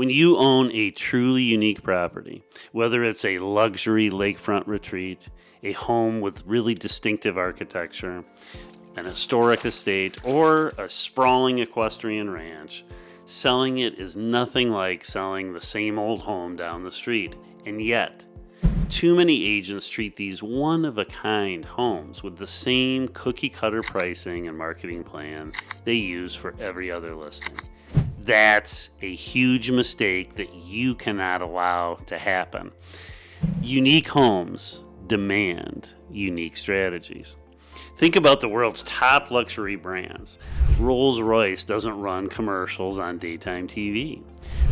When you own a truly unique property, whether it's a luxury lakefront retreat, a home with really distinctive architecture, an historic estate, or a sprawling equestrian ranch, selling it is nothing like selling the same old home down the street. And yet, too many agents treat these one-of-a-kind homes with the same cookie-cutter pricing and marketing plan they use for every other listing. That's a huge mistake that you cannot allow to happen. Unique homes demand unique strategies. Think about the world's top luxury brands. Rolls-Royce doesn't run commercials on daytime TV.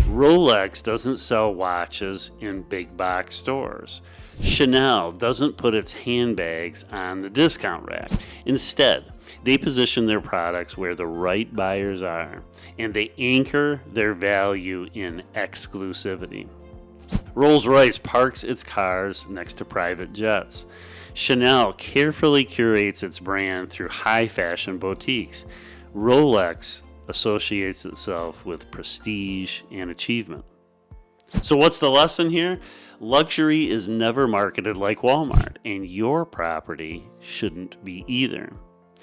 Rolex doesn't sell watches in big box stores. Chanel doesn't put its handbags on the discount rack. Instead, they position their products where the right buyers are, and they anchor their value in exclusivity. Rolls-Royce parks its cars next to private jets. Chanel carefully curates its brand through high-fashion boutiques. Rolex associates itself with prestige and achievement. So what's the lesson here? Luxury is never marketed like Walmart, and your property shouldn't be either.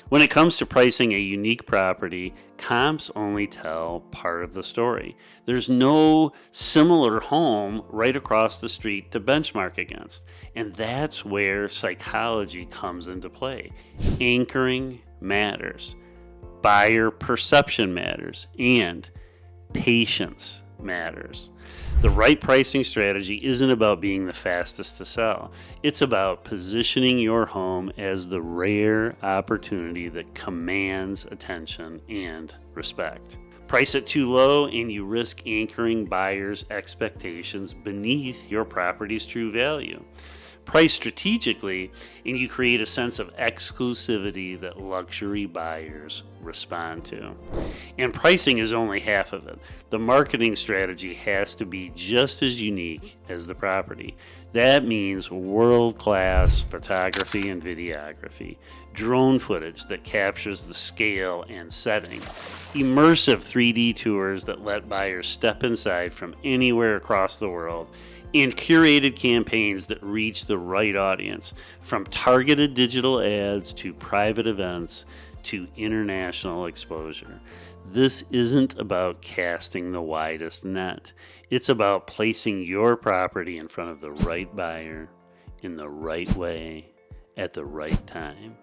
When it comes to pricing a unique property, comps only tell part of the story. There's no similar home right across the street to benchmark against. And that's where psychology comes into play. Anchoring matters. Buyer perception matters. And patience matters. The right pricing strategy isn't about being the fastest to sell. It's about positioning your home as the rare opportunity that commands attention and respect. Price it too low and you risk anchoring buyers' expectations beneath your property's true value. Price strategically and you create a sense of exclusivity that luxury buyers respond to. And pricing is only half of it. The marketing strategy has to be just as unique as the property. That means world-class photography and videography, drone footage that captures the scale and setting, immersive 3D tours that let buyers step inside from anywhere across the world, and curated campaigns that reach the right audience, from targeted digital ads to private events to international exposure. This isn't about casting the widest net. It's about placing your property in front of the right buyer in the right way at the right time.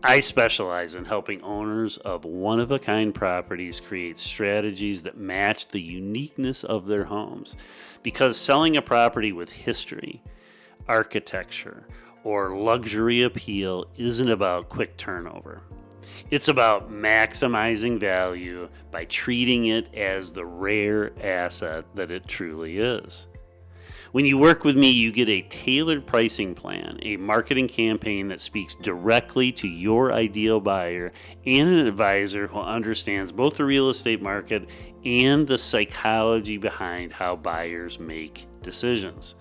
I specialize in helping owners of one-of-a-kind properties create strategies that match the uniqueness of their homes. Because selling a property with history, architecture, or luxury appeal isn't about quick turnover. It's about maximizing value by treating it as the rare asset that it truly is. When you work with me, you get a tailored pricing plan, a marketing campaign that speaks directly to your ideal buyer, and an advisor who understands both the real estate market and the psychology behind how buyers make decisions.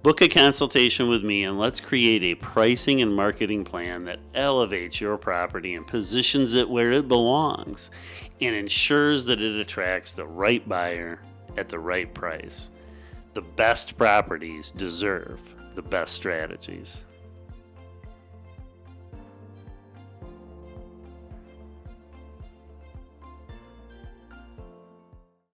Book a consultation with me and let's create a pricing and marketing plan that elevates your property and positions it where it belongs and ensures that it attracts the right buyer at the right price. The best properties deserve the best strategies.